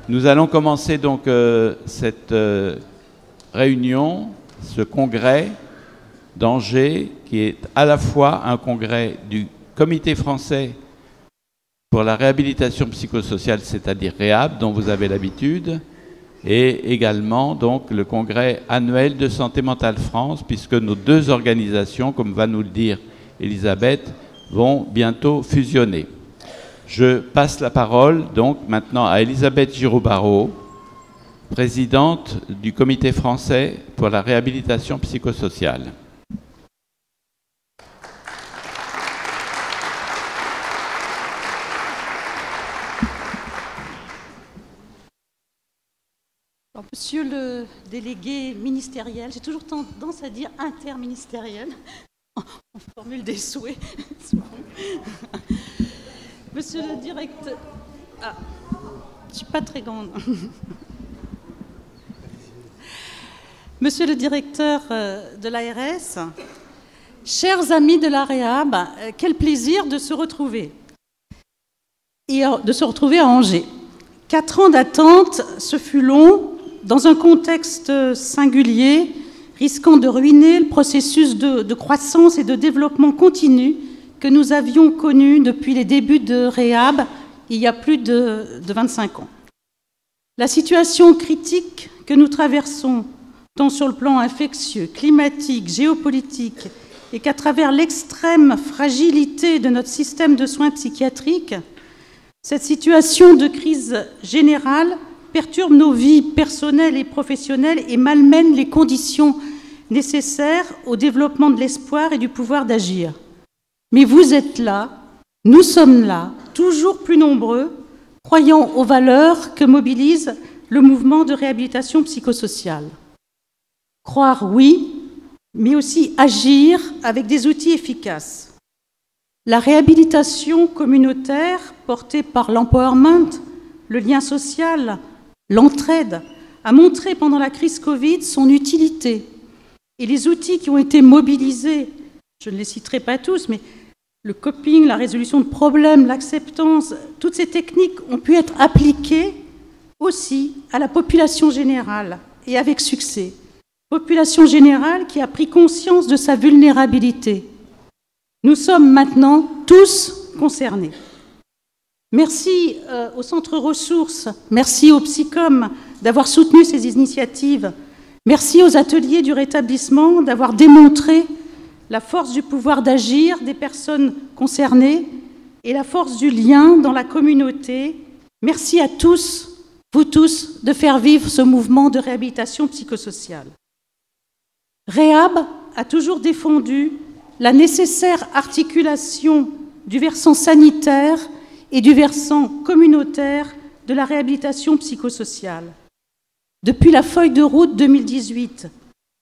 Nous allons commencer donc cette réunion, ce congrès d'Angers, qui est à la fois un congrès du Comité français pour la réhabilitation psychosociale, c'est-à-dire REHAB, dont vous avez l'habitude, et également donc le congrès annuel de Santé Mentale France, puisque nos deux organisations, comme va nous le dire Elisabeth, vont bientôt fusionner. Je passe la parole donc maintenant à Elisabeth Giraud-Barraud, présidente du Comité français pour la réhabilitation psychosociale. Alors, monsieur le délégué ministériel, j'ai toujours tendance à dire interministériel, on formule des souhaits. Monsieur le directeur... Ah, je ne suis pas très grande. Monsieur le directeur de l'ARS, chers amis de la REHAB, quel plaisir de se retrouver. Et de se retrouver à Angers. 4 ans d'attente, ce fut long, dans un contexte singulier, risquant de ruiner le processus de croissance et de développement continu que nous avions connu depuis les débuts de REHAB, il y a plus de 25 ans. La situation critique que nous traversons, tant sur le plan infectieux, climatique, géopolitique, et qu'à travers l'extrême fragilité de notre système de soins psychiatriques, cette situation de crise générale perturbe nos vies personnelles et professionnelles et malmène les conditions nécessaires au développement de l'espoir et du pouvoir d'agir. Mais vous êtes là, nous sommes là, toujours plus nombreux, croyant aux valeurs que mobilise le mouvement de réhabilitation psychosociale. Croire, oui, mais aussi agir avec des outils efficaces. La réhabilitation communautaire, portée par l'empowerment, le lien social, l'entraide, a montré pendant la crise Covid son utilité. Et les outils qui ont été mobilisés, je ne les citerai pas tous, mais le coping, la résolution de problèmes, l'acceptance, toutes ces techniques ont pu être appliquées aussi à la population générale, et avec succès. Population générale qui a pris conscience de sa vulnérabilité. Nous sommes maintenant tous concernés. Merci au Centre Ressources, merci au Psycom d'avoir soutenu ces initiatives. Merci aux ateliers du rétablissement d'avoir démontré la force du pouvoir d'agir des personnes concernées et la force du lien dans la communauté. Merci à tous, vous tous, de faire vivre ce mouvement de réhabilitation psychosociale. REHAB a toujours défendu la nécessaire articulation du versant sanitaire et du versant communautaire de la réhabilitation psychosociale. Depuis la feuille de route 2018,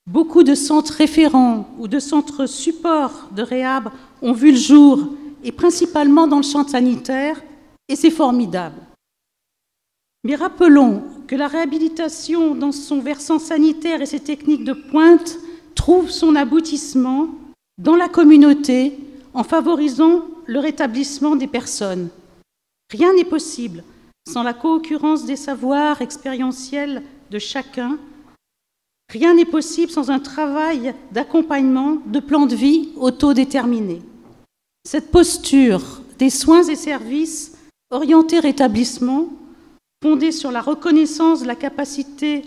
beaucoup de centres référents ou de centres supports de REHAB ont vu le jour, et principalement dans le champ sanitaire, et c'est formidable. Mais rappelons que la réhabilitation dans son versant sanitaire et ses techniques de pointe trouve son aboutissement dans la communauté en favorisant le rétablissement des personnes. Rien n'est possible sans la co-occurrence des savoirs expérientiels de chacun. Rien n'est possible sans un travail d'accompagnement de plan de vie autodéterminé. Cette posture des soins et services orientés rétablissement, fondée sur la reconnaissance de la capacité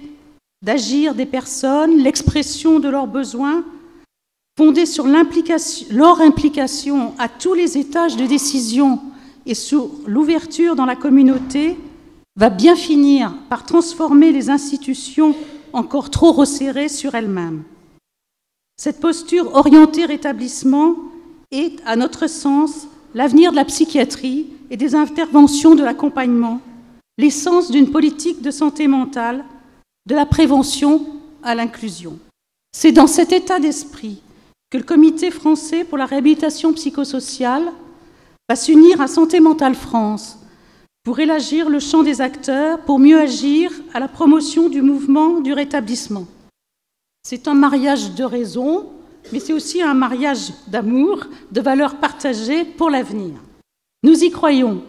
d'agir des personnes, l'expression de leurs besoins, fondée sur leur implication à tous les étages de décision et sur l'ouverture dans la communauté, va bien finir par transformer les institutions encore trop resserrées sur elles-mêmes. Cette posture orientée rétablissement est, à notre sens, l'avenir de la psychiatrie et des interventions de l'accompagnement, l'essence d'une politique de santé mentale, de la prévention à l'inclusion. C'est dans cet état d'esprit que le Comité français pour la réhabilitation psychosociale va s'unir à Santé Mentale France pour élargir le champ des acteurs, pour mieux agir à la promotion du mouvement du rétablissement. C'est un mariage de raison, mais c'est aussi un mariage d'amour, de valeurs partagées pour l'avenir. Nous y croyons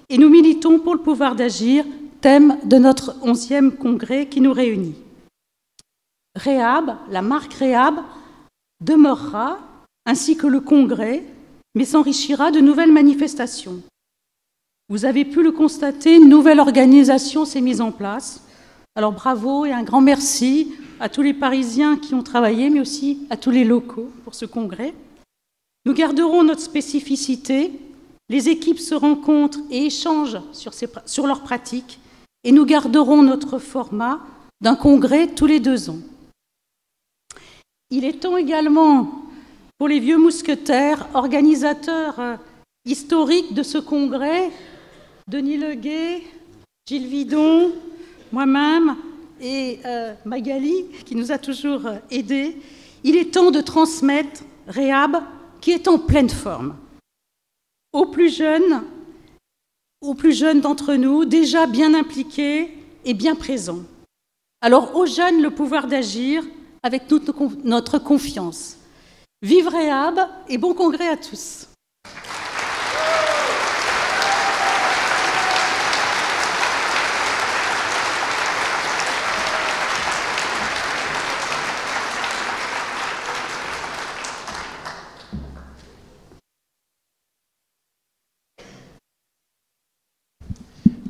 et nous militons pour le pouvoir d'agir thème de notre 11e congrès qui nous réunit. REHAB, la marque REHAB, demeurera, ainsi que le congrès, mais s'enrichira de nouvelles manifestations. Vous avez pu le constater, une nouvelle organisation s'est mise en place. Alors bravo et un grand merci à tous les Parisiens qui ont travaillé, mais aussi à tous les locaux pour ce congrès. Nous garderons notre spécificité, les équipes se rencontrent et échangent sur leurs pratiques, et nous garderons notre format d'un congrès tous les 2 ans. Il est temps également pour les vieux mousquetaires, organisateurs historiques de ce congrès, Denis Leguet, Gilles Vidon, moi-même et Magali, qui nous a toujours aidés, il est temps de transmettre REHAB, qui est en pleine forme, aux plus jeunes d'entre nous, déjà bien impliqués et bien présents. Alors aux jeunes, le pouvoir d'agir avec toute notre confiance. Vive REHAB et bon congrès à tous.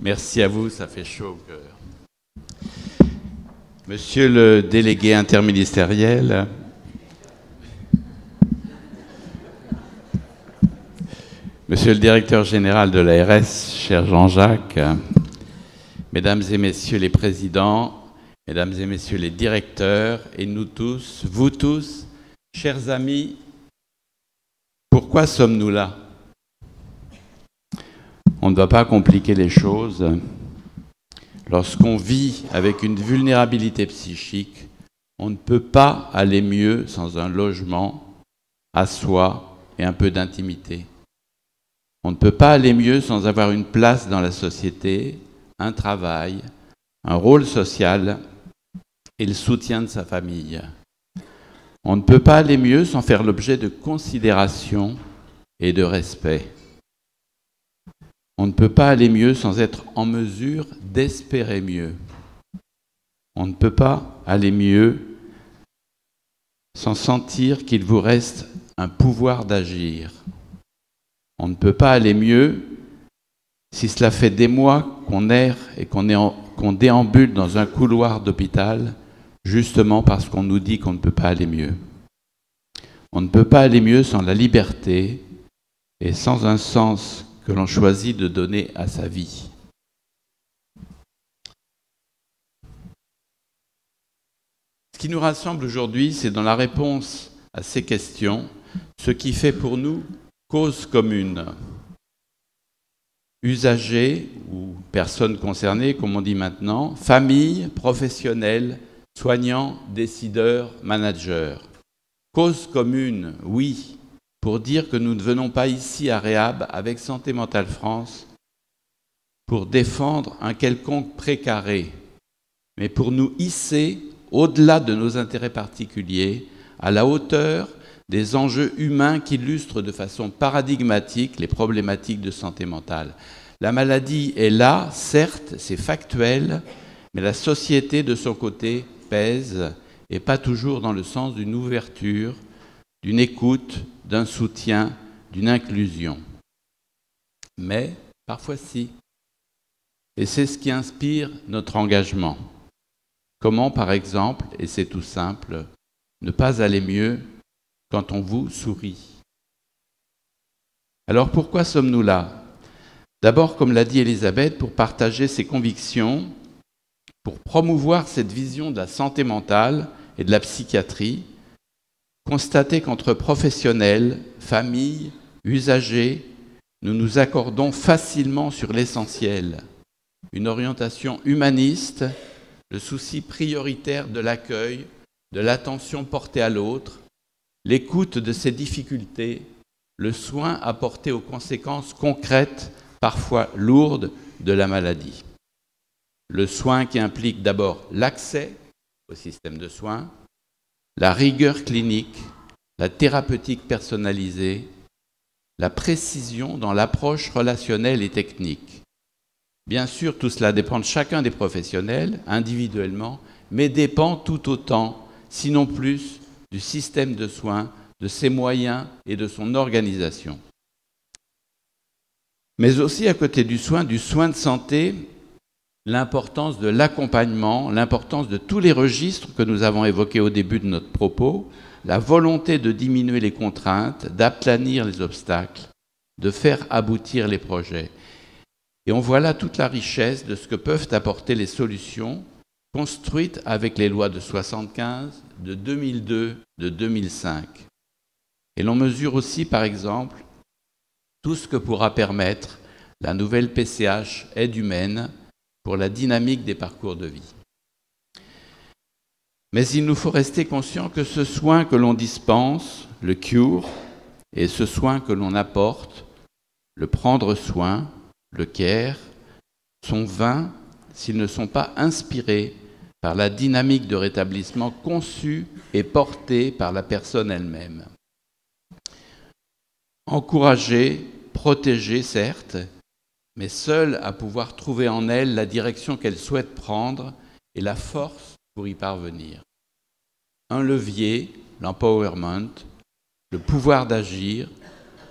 Merci à vous, ça fait chaud au cœur. Monsieur le délégué interministériel, Monsieur le directeur général de l'ARS, cher Jean-Jacques, Mesdames et Messieurs les présidents, Mesdames et Messieurs les directeurs, et nous tous, vous tous, chers amis, pourquoi sommes-nous là ? On ne va pas compliquer les choses. Lorsqu'on vit avec une vulnérabilité psychique, on ne peut pas aller mieux sans un logement à soi et un peu d'intimité. On ne peut pas aller mieux sans avoir une place dans la société, un travail, un rôle social et le soutien de sa famille. On ne peut pas aller mieux sans faire l'objet de considération et de respect. On ne peut pas aller mieux sans être en mesure d'espérer mieux. On ne peut pas aller mieux sans sentir qu'il vous reste un pouvoir d'agir. On ne peut pas aller mieux si cela fait des mois qu'on erre et qu'on déambule dans un couloir d'hôpital, justement parce qu'on nous dit qu'on ne peut pas aller mieux. On ne peut pas aller mieux sans la liberté et sans un sens que l'on choisit de donner à sa vie. Ce qui nous rassemble aujourd'hui, c'est dans la réponse à ces questions, ce qui fait pour nous cause commune. Usagers ou personnes concernées, comme on dit maintenant, familles, professionnels, soignants, décideurs, managers. Cause commune, oui, pour dire que nous ne venons pas ici à REHAB avec Santé Mentale France pour défendre un quelconque précaré, mais pour nous hisser au-delà de nos intérêts particuliers, à la hauteur des enjeux humains qui illustrent de façon paradigmatique les problématiques de santé mentale. La maladie est là, certes, c'est factuel, mais la société, de son côté, pèse, et pas toujours dans le sens d'une ouverture, d'une écoute, d'un soutien, d'une inclusion. Mais parfois si. Et c'est ce qui inspire notre engagement. Comment, par exemple, et c'est tout simple, ne pas aller mieux quand on vous sourit? Alors pourquoi sommes-nous là? D'abord, comme l'a dit Elisabeth, pour partager ses convictions, pour promouvoir cette vision de la santé mentale et de la psychiatrie, constater qu'entre professionnels, familles, usagers, nous nous accordons facilement sur l'essentiel. Une orientation humaniste, le souci prioritaire de l'accueil, de l'attention portée à l'autre, l'écoute de ses difficultés, le soin apporté aux conséquences concrètes, parfois lourdes, de la maladie. Le soin qui implique d'abord l'accès au système de soins, la rigueur clinique, la thérapeutique personnalisée, la précision dans l'approche relationnelle et technique. Bien sûr, tout cela dépend de chacun des professionnels, individuellement, mais dépend tout autant, sinon plus, du système de soins, de ses moyens et de son organisation. Mais aussi, à côté du soin de santé, l'importance de l'accompagnement, l'importance de tous les registres que nous avons évoqués au début de notre propos, la volonté de diminuer les contraintes, d'aplanir les obstacles, de faire aboutir les projets. Et on voit là toute la richesse de ce que peuvent apporter les solutions construites avec les lois de 1975, de 2002, de 2005. Et l'on mesure aussi, par exemple, tout ce que pourra permettre la nouvelle PCH aide humaine pour la dynamique des parcours de vie. Mais il nous faut rester conscient que ce soin que l'on dispense, le cure, et ce soin que l'on apporte, le prendre soin, le care, sont vains s'ils ne sont pas inspirés par la dynamique de rétablissement conçue et portée par la personne elle-même. Encourager, protéger, certes, mais seule à pouvoir trouver en elle la direction qu'elle souhaite prendre et la force pour y parvenir. Un levier, l'empowerment, le pouvoir d'agir,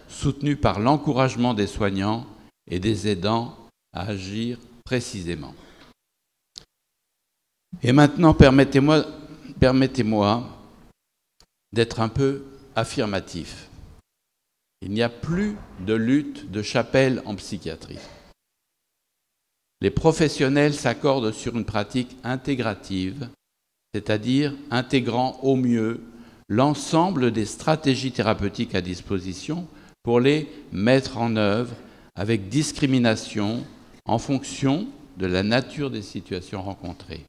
soutenu par l'encouragement des soignants et des aidants à agir précisément. Et maintenant, permettez-moi d'être un peu affirmatif. Il n'y a plus de lutte de chapelle en psychiatrie. Les professionnels s'accordent sur une pratique intégrative, c'est-à-dire intégrant au mieux l'ensemble des stratégies thérapeutiques à disposition pour les mettre en œuvre avec discrimination en fonction de la nature des situations rencontrées.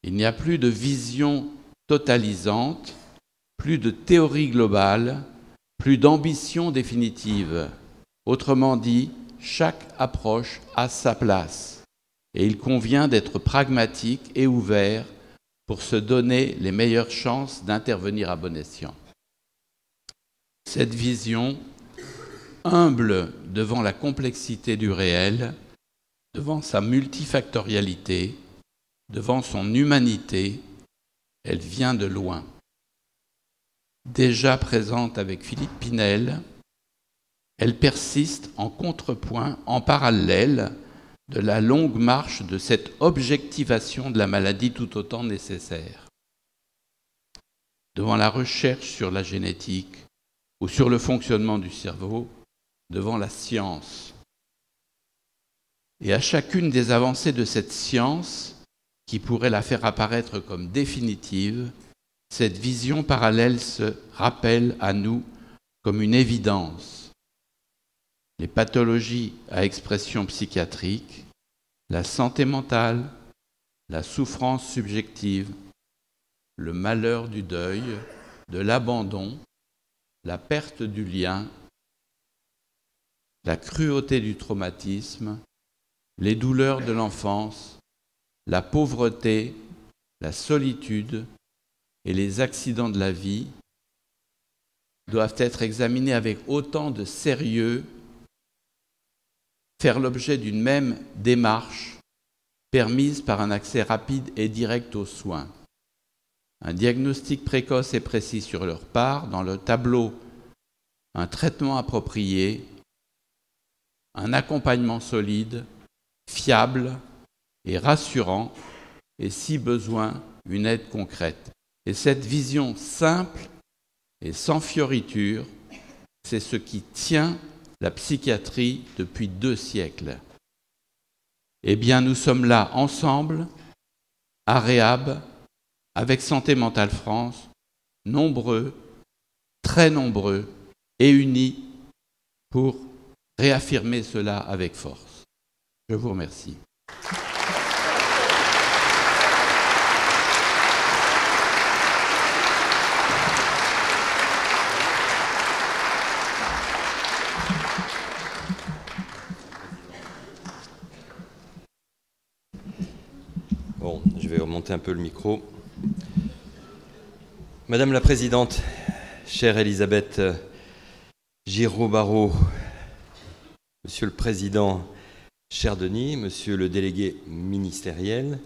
Il n'y a plus de vision totalisante, plus de théorie globale, plus d'ambition définitive. Autrement dit, chaque approche a sa place et il convient d'être pragmatique et ouvert pour se donner les meilleures chances d'intervenir à bon escient. Cette vision, humble devant la complexité du réel, devant sa multifactorialité, devant son humanité, elle vient de loin. Déjà présente avec Philippe Pinel, elle persiste en contrepoint, en parallèle de la longue marche de cette objectivation de la maladie tout autant nécessaire. Devant la recherche sur la génétique ou sur le fonctionnement du cerveau, devant la science. Et à chacune des avancées de cette science, qui pourrait la faire apparaître comme définitive, cette vision parallèle se rappelle à nous comme une évidence. Les pathologies à expression psychiatrique, la santé mentale, la souffrance subjective, le malheur du deuil, de l'abandon, la perte du lien, la cruauté du traumatisme, les douleurs de l'enfance, la pauvreté, la solitude et les accidents de la vie doivent être examinés avec autant de sérieux, faire l'objet d'une même démarche permise par un accès rapide et direct aux soins. Un diagnostic précoce et précis sur leur part, dans le tableau, un traitement approprié, un accompagnement solide, fiable et rassurant, et si besoin, une aide concrète. Et cette vision simple et sans fioriture, c'est ce qui tient la psychiatrie depuis 2 siècles. Eh bien, nous sommes là ensemble, à Réhab, avec Santé Mentale France, nombreux, très nombreux et unis pour réaffirmer cela avec force. Je vous remercie. Bon, je vais remonter un peu le micro. Madame la Présidente, chère Elisabeth Giraud-Barraud, Monsieur le Président, cher Denis, monsieur le délégué ministériel,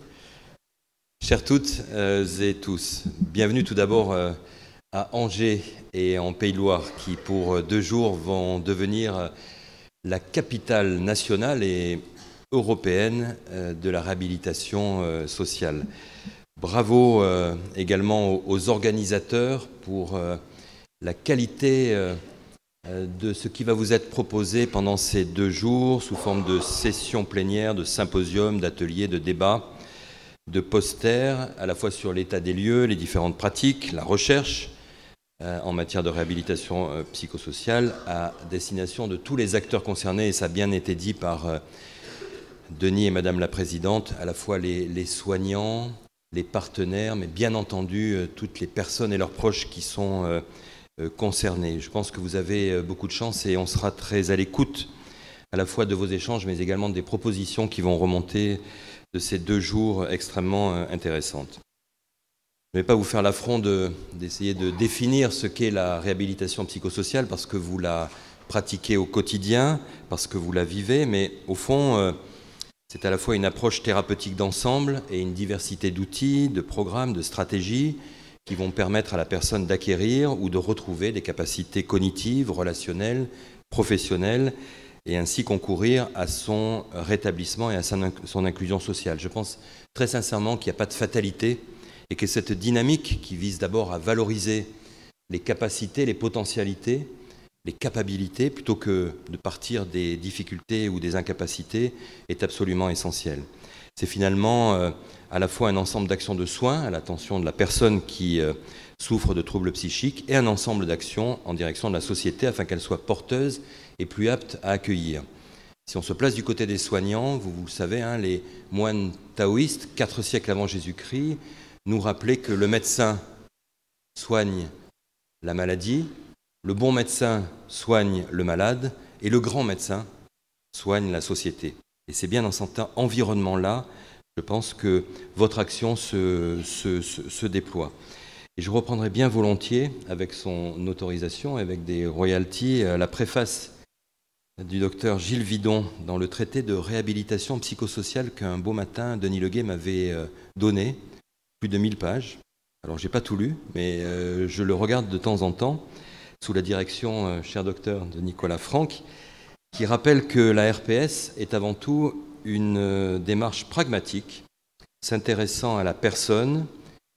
chères toutes et tous, bienvenue tout d'abord à Angers et en Pays de Loire qui pour 2 jours vont devenir la capitale nationale et européenne de la réhabilitation sociale. Bravo également aux organisateurs pour la qualité de ce qui va vous être proposé pendant ces 2 jours sous forme de sessions plénières, de symposiums, d'ateliers, de débats, de posters, à la fois sur l'état des lieux, les différentes pratiques, la recherche en matière de réhabilitation psychosociale à destination de tous les acteurs concernés, et ça a bien été dit par Denis et Madame la Présidente, à la fois les soignants, les partenaires, mais bien entendu toutes les personnes et leurs proches qui sont concernés. Je pense que vous avez beaucoup de chance et on sera très à l'écoute à la fois de vos échanges, mais également des propositions qui vont remonter de ces 2 jours extrêmement intéressantes. Je ne vais pas vous faire l'affront d'essayer de définir ce qu'est la réhabilitation psychosociale parce que vous la pratiquez au quotidien, parce que vous la vivez, mais au fond, c'est à la fois une approche thérapeutique d'ensemble et une diversité d'outils, de programmes, de stratégies qui vont permettre à la personne d'acquérir ou de retrouver des capacités cognitives, relationnelles, professionnelles, et ainsi concourir à son rétablissement et à son inclusion sociale. Je pense très sincèrement qu'il n'y a pas de fatalité et que cette dynamique qui vise d'abord à valoriser les capacités, les potentialités, les capacités, plutôt que de partir des difficultés ou des incapacités, est absolument essentielle. C'est finalement à la fois un ensemble d'actions de soins à l'attention de la personne qui souffre de troubles psychiques et un ensemble d'actions en direction de la société afin qu'elle soit porteuse et plus apte à accueillir. Si on se place du côté des soignants, vous le savez, les moines taoïstes, 4 siècles avant Jésus-Christ, nous rappelaient que le médecin soigne la maladie, le bon médecin soigne le malade et le grand médecin soigne la société. Et c'est bien dans cet environnement-là, je pense que votre action se déploie. Et je reprendrai bien volontiers, avec son autorisation, avec des royalties, la préface du docteur Gilles Vidon dans le traité de réhabilitation psychosociale qu'un beau matin, Denis Leguet m'avait donné, plus de 1000 pages. Alors, je n'ai pas tout lu, mais je le regarde de temps en temps, sous la direction, cher docteur, de Nicolas Franck, qui rappelle que la RPS est avant tout une démarche pragmatique, s'intéressant à la personne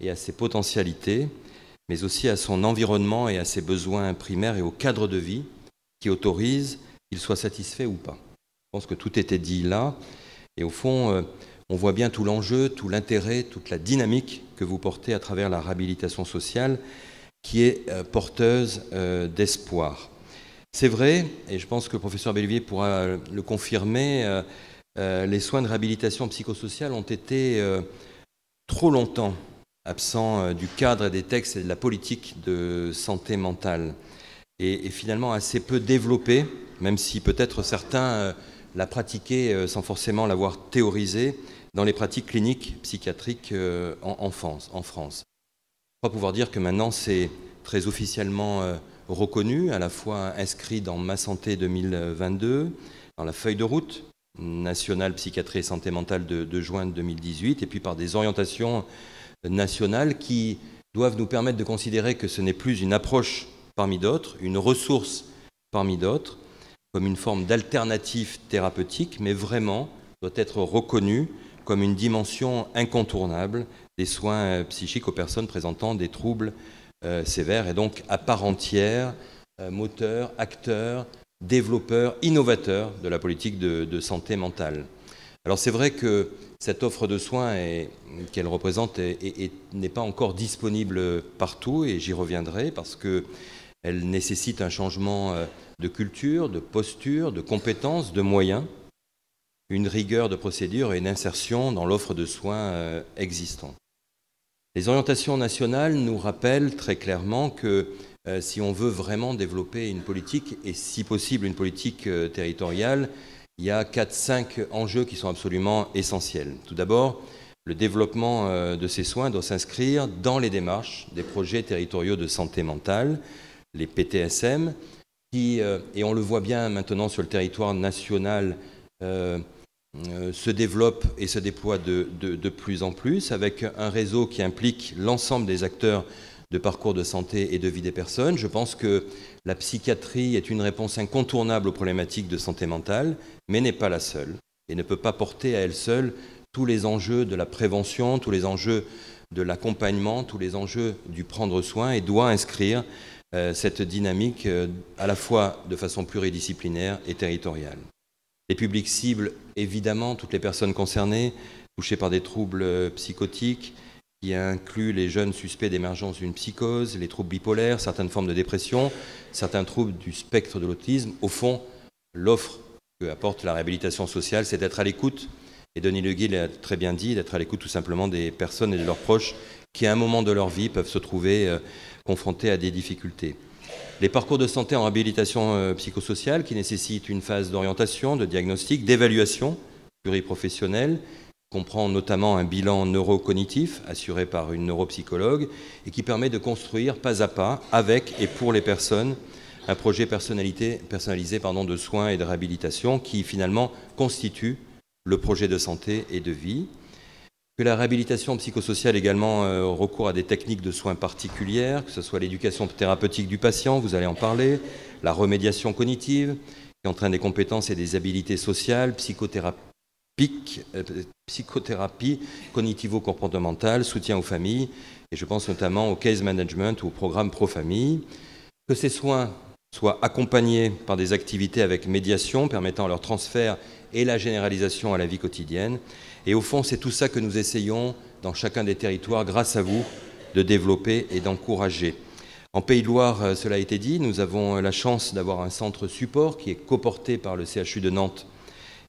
et à ses potentialités, mais aussi à son environnement et à ses besoins primaires et au cadre de vie qui autorise qu'il soit satisfait ou pas. Je pense que tout était dit là, et au fond, on voit bien tout l'enjeu, tout l'intérêt, toute la dynamique que vous portez à travers la réhabilitation sociale, qui est porteuse d'espoir. C'est vrai, et je pense que le professeur Bellivier pourra le confirmer, les soins de réhabilitation psychosociale ont été trop longtemps absents du cadre et des textes et de la politique de santé mentale, et finalement assez peu développés, même si peut-être certains la pratiquaient sans forcément l'avoir théorisé dans les pratiques cliniques psychiatriques en France. Je crois pouvoir dire que maintenant c'est très officiellement reconnu, à la fois inscrit dans Ma Santé 2022, dans la feuille de route nationale psychiatrie et santé mentale de juin 2018, et puis par des orientations nationales qui doivent nous permettre de considérer que ce n'est plus une approche parmi d'autres, une ressource parmi d'autres, comme une forme d'alternative thérapeutique, mais vraiment doit être reconnue comme une dimension incontournable des soins psychiques aux personnes présentant des troubles sévères, et donc à part entière, moteur, acteur, développeur, innovateur de la politique de santé mentale. Alors c'est vrai que cette offre de soins qu'elle représente n'est pas encore disponible partout, et j'y reviendrai parce qu'elle nécessite un changement de culture, de posture, de compétences, de moyens, une rigueur de procédure et une insertion dans l'offre de soins existante. Les orientations nationales nous rappellent très clairement que si on veut vraiment développer une politique, et si possible une politique territoriale, il y a 4-5 enjeux qui sont absolument essentiels. Tout d'abord, le développement de ces soins doit s'inscrire dans les démarches des projets territoriaux de santé mentale, les PTSM, qui, et on le voit bien maintenant sur le territoire national, se développe et se déploie de plus en plus, avec un réseau qui implique l'ensemble des acteurs de parcours de santé et de vie des personnes. Je pense que la psychiatrie est une réponse incontournable aux problématiques de santé mentale, mais n'est pas la seule, et ne peut pas porter à elle seule tous les enjeux de la prévention, tous les enjeux de l'accompagnement, tous les enjeux du prendre soin, et doit inscrire cette dynamique à la fois de façon pluridisciplinaire et territoriale. Les publics cibles, évidemment, toutes les personnes concernées, touchées par des troubles psychotiques, qui incluent les jeunes suspects d'émergence d'une psychose, les troubles bipolaires, certaines formes de dépression, certains troubles du spectre de l'autisme. Au fond, l'offre que apporte la réhabilitation sociale, c'est d'être à l'écoute, et Denis Le Guy l'a très bien dit, d'être à l'écoute tout simplement des personnes et de leurs proches qui, à un moment de leur vie, peuvent se trouver confrontés à des difficultés. Les parcours de santé en réhabilitation psychosociale qui nécessitent une phase d'orientation, de diagnostic, d'évaluation pluriprofessionnelle, comprend notamment un bilan neurocognitif assuré par une neuropsychologue et qui permet de construire pas à pas, avec et pour les personnes, un projet personnalisé de soins et de réhabilitation qui finalement constitue le projet de santé et de vie. Que la réhabilitation psychosociale également recourt à des techniques de soins particulières, que ce soit l'éducation thérapeutique du patient, vous allez en parler, la remédiation cognitive, qui entraîne des compétences et des habilités sociales, psychothérapie cognitivo-comportementale, soutien aux familles, et je pense notamment au case management ou au programme pro-famille. Que ces soins soient accompagnés par des activités avec médiation permettant leur transfert et la généralisation à la vie quotidienne. Et au fond, c'est tout ça que nous essayons, dans chacun des territoires, grâce à vous, de développer et d'encourager. En Pays de Loire, cela a été dit, nous avons la chance d'avoir un centre support qui est coporté par le CHU de Nantes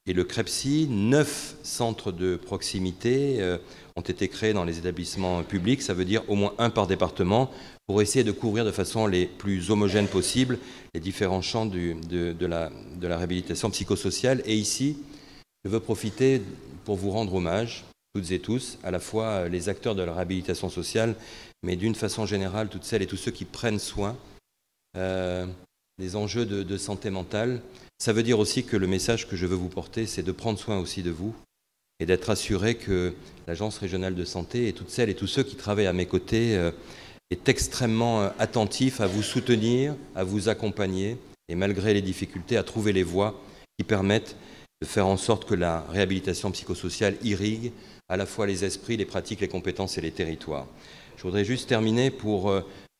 et le CREPSI. 9 centres de proximité ont été créés dans les établissements publics, ça veut dire au moins un par département, pour essayer de couvrir de façon les plus homogènes possible les différents champs de la réhabilitation psychosociale. Et ici, je veux profiter pour vous rendre hommage, toutes et tous, à la fois les acteurs de la réhabilitation sociale, mais d'une façon générale, toutes celles et tous ceux qui prennent soin des enjeux de santé mentale. Ça veut dire aussi que le message que je veux vous porter, c'est de prendre soin aussi de vous et d'être assuré que l'Agence régionale de santé et toutes celles et tous ceux qui travaillent à mes côtés est extrêmement attentif à vous soutenir, à vous accompagner et malgré les difficultés, à trouver les voies qui permettent de faire en sorte que la réhabilitation psychosociale irrigue à la fois les esprits, les pratiques, les compétences et les territoires. Je voudrais juste terminer pour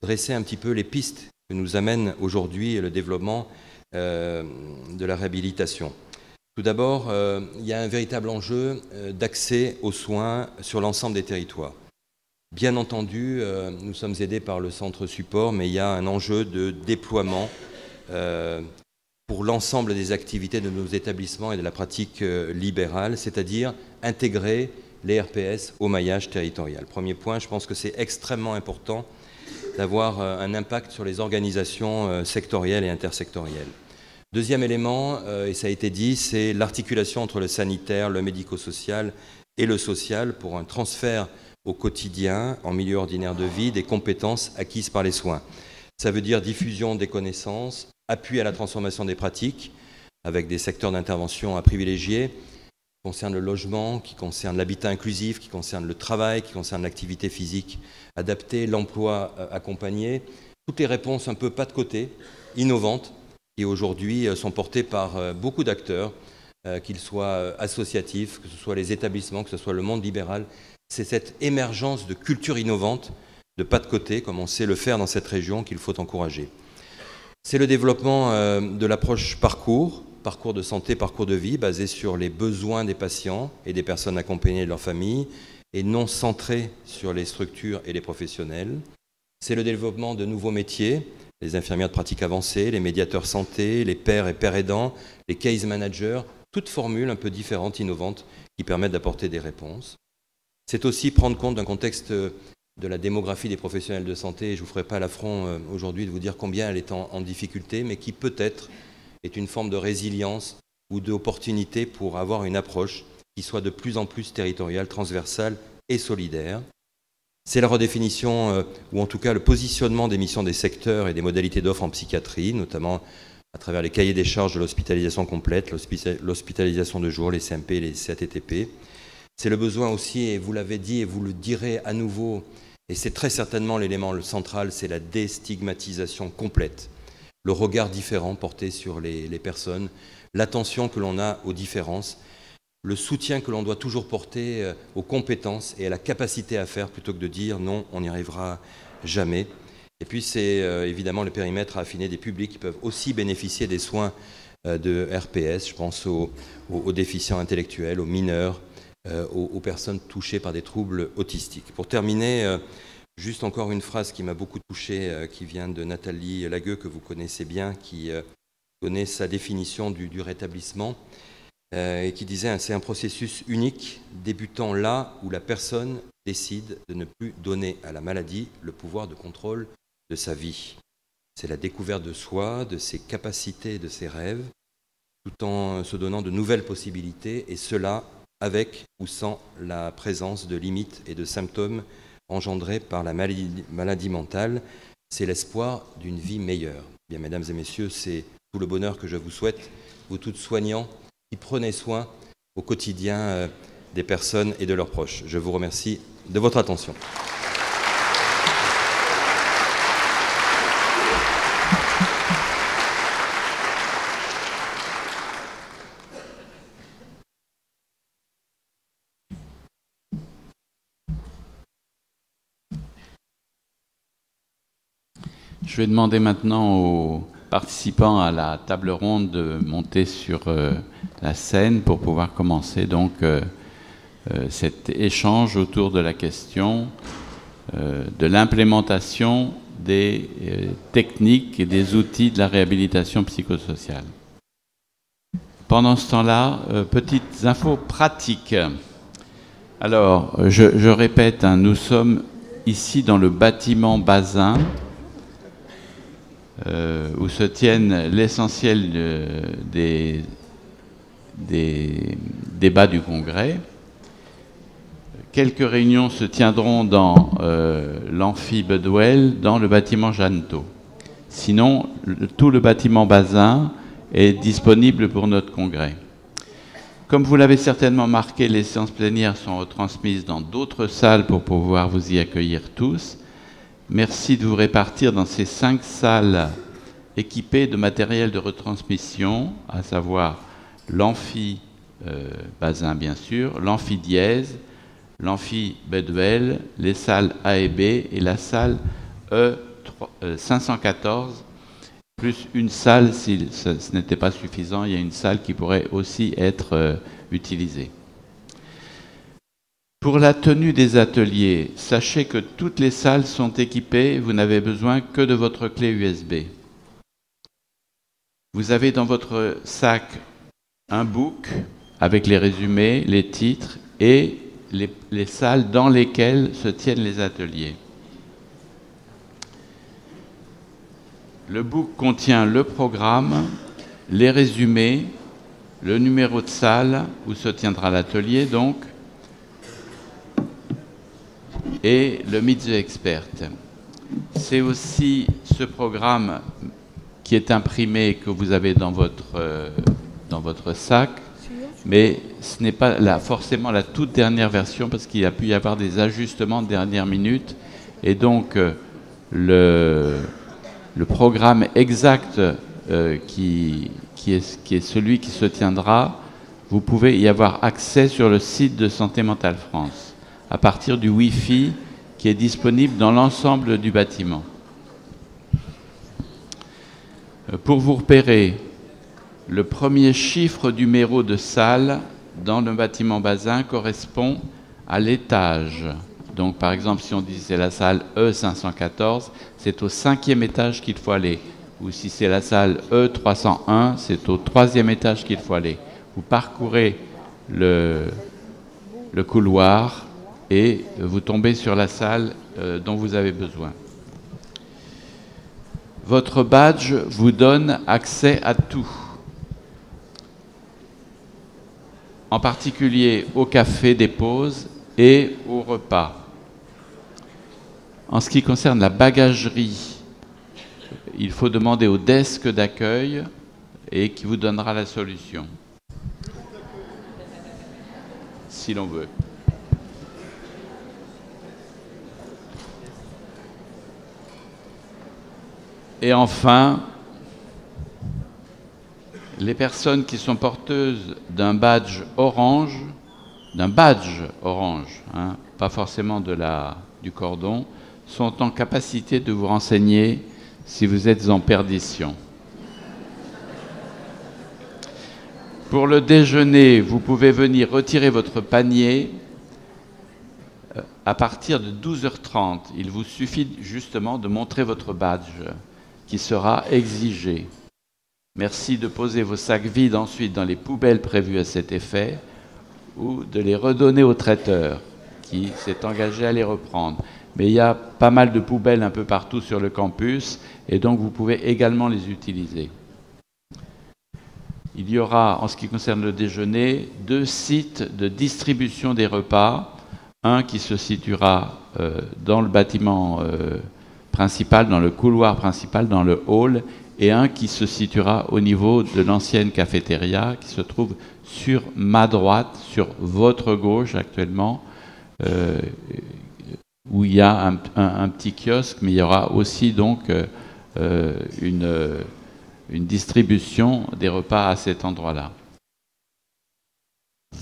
dresser un petit peu les pistes que nous amène aujourd'hui le développement de la réhabilitation. Tout d'abord, il y a un véritable enjeu d'accès aux soins sur l'ensemble des territoires. Bien entendu, nous sommes aidés par le centre support, mais il y a un enjeu de déploiement pour l'ensemble des activités de nos établissements et de la pratique libérale, c'est-à-dire intégrer les RPS au maillage territorial. Premier point, je pense que c'est extrêmement important d'avoir un impact sur les organisations sectorielles et intersectorielles. Deuxième élément, et ça a été dit, c'est l'articulation entre le sanitaire, le médico-social et le social pour un transfert au quotidien, en milieu ordinaire de vie, des compétences acquises par les soins. Ça veut dire diffusion des connaissances, appui à la transformation des pratiques, avec des secteurs d'intervention à privilégier, qui concernent le logement, qui concernent l'habitat inclusif, qui concernent le travail, qui concernent l'activité physique adaptée, l'emploi accompagné. Toutes les réponses un peu pas de côté, innovantes, qui aujourd'hui sont portées par beaucoup d'acteurs, qu'ils soient associatifs, que ce soit les établissements, que ce soit le monde libéral. C'est cette émergence de culture innovante, de pas de côté, comme on sait le faire dans cette région, qu'il faut encourager. C'est le développement de l'approche parcours de santé, parcours de vie, basé sur les besoins des patients et des personnes accompagnées de leur famille, et non centré sur les structures et les professionnels. C'est le développement de nouveaux métiers, les infirmières de pratique avancée, les médiateurs santé, les pères et pères aidants, les case managers, toutes formules un peu différentes, innovantes, qui permettent d'apporter des réponses. C'est aussi prendre compte d'un contexte de la démographie des professionnels de santé, et je ne vous ferai pas l'affront aujourd'hui de vous dire combien elle est en difficulté, mais qui peut-être est une forme de résilience ou d'opportunité pour avoir une approche qui soit de plus en plus territoriale, transversale et solidaire. C'est la redéfinition, ou en tout cas le positionnement des missions des secteurs et des modalités d'offre en psychiatrie, notamment à travers les cahiers des charges de l'hospitalisation complète, l'hospitalisation de jour, les CMP et les CATTP. C'est le besoin aussi, et vous l'avez dit et vous le direz à nouveau, et c'est très certainement l'élément central, c'est la déstigmatisation complète. Le regard différent porté sur les personnes, l'attention que l'on a aux différences, le soutien que l'on doit toujours porter aux compétences et à la capacité à faire plutôt que de dire non, on n'y arrivera jamais. Et puis c'est évidemment le périmètre à affiner des publics qui peuvent aussi bénéficier des soins de RPS. Je pense aux déficients intellectuels, aux mineurs, aux personnes touchées par des troubles autistiques. Pour terminer, juste encore une phrase qui m'a beaucoup touché, qui vient de Nathalie Lagueux, que vous connaissez bien, qui donnait sa définition du rétablissement, et qui disait « c'est un processus unique débutant là où la personne décide de ne plus donner à la maladie le pouvoir de contrôle de sa vie. C'est la découverte de soi, de ses capacités, de ses rêves, tout en se donnant de nouvelles possibilités, et cela avec ou sans la présence de limites et de symptômes engendrés par la maladie mentale. C'est l'espoir d'une vie meilleure. » Bien, mesdames et messieurs, c'est tout le bonheur que je vous souhaite, vous toutes soignants, qui prenez soin au quotidien des personnes et de leurs proches. Je vous remercie de votre attention. Je vais demander maintenant aux participants à la table ronde de monter sur la scène pour pouvoir commencer donc cet échange autour de la question de l'implémentation des techniques et des outils de la réhabilitation psychosociale. Pendant ce temps-là, petites infos pratiques. Alors, je répète, hein, nous sommes ici dans le bâtiment Bazin, où se tiennent l'essentiel des débats du Congrès. Quelques réunions se tiendront dans l'amphi Bedwell, dans le bâtiment Jeannetot. Sinon, tout le bâtiment Bazin est disponible pour notre Congrès. Comme vous l'avez certainement marqué, les séances plénières sont retransmises dans d'autres salles pour pouvoir vous y accueillir tous. Merci de vous répartir dans ces 5 salles équipées de matériel de retransmission, à savoir l'amphi Bazin bien sûr, l'amphi Dièse, l'amphi Bedwell, les salles A et B et la salle E 514, plus une salle, si ce n'était pas suffisant, il y a une salle qui pourrait aussi être utilisée. Pour la tenue des ateliers, sachez que toutes les salles sont équipées, vous n'avez besoin que de votre clé USB. Vous avez dans votre sac un book avec les résumés, les titres et les salles dans lesquelles se tiennent les ateliers. Le book contient le programme, les résumés, le numéro de salle où se tiendra l'atelier donc, et le Meet the Expert. C'est aussi ce programme qui est imprimé que vous avez dans votre sac, mais ce n'est pas forcément la toute dernière version parce qu'il a pu y avoir des ajustements de dernière minute et donc le programme exact qui est celui qui se tiendra, vous pouvez y avoir accès sur le site de Santé Mentale France à partir du Wi-Fi qui est disponible dans l'ensemble du bâtiment. Pour vous repérer, le premier chiffre du numéro de salle dans le bâtiment Bazin correspond à l'étage. Donc par exemple, si on dit c'est la salle E514, c'est au 5e étage qu'il faut aller. Ou si c'est la salle E301, c'est au 3e étage qu'il faut aller. Vous parcourez le couloir et vous tombez sur la salle dont vous avez besoin. Votre badge vous donne accès à tout, en particulier au café des pauses et au repas. En ce qui concerne la bagagerie, il faut demander au desk d'accueil et qui vous donnera la solution, si l'on veut. Et enfin, les personnes qui sont porteuses d'un badge orange, hein, pas forcément du cordon, sont en capacité de vous renseigner si vous êtes en perdition. Pour le déjeuner, vous pouvez venir retirer votre panier à partir de 12h30. Il vous suffit justement de montrer votre badge qui sera exigé. Merci de poser vos sacs vides ensuite dans les poubelles prévues à cet effet ou de les redonner au traiteur qui s'est engagé à les reprendre. Mais il y a pas mal de poubelles un peu partout sur le campus et donc vous pouvez également les utiliser. Il y aura, en ce qui concerne le déjeuner, 2 sites de distribution des repas. Un qui se situera dans le bâtiment principal, dans le couloir principal, dans le hall, et un qui se situera au niveau de l'ancienne cafétéria, qui se trouve sur ma droite, sur votre gauche actuellement, où il y a un petit kiosque, mais il y aura aussi donc une distribution des repas à cet endroit-là.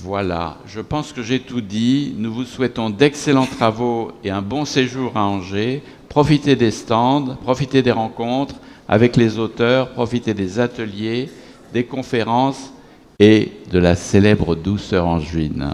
Voilà, je pense que j'ai tout dit. Nous vous souhaitons d'excellents travaux et un bon séjour à Angers. Profitez des stands, profitez des rencontres avec les auteurs, profitez des ateliers, des conférences et de la célèbre douceur angevine.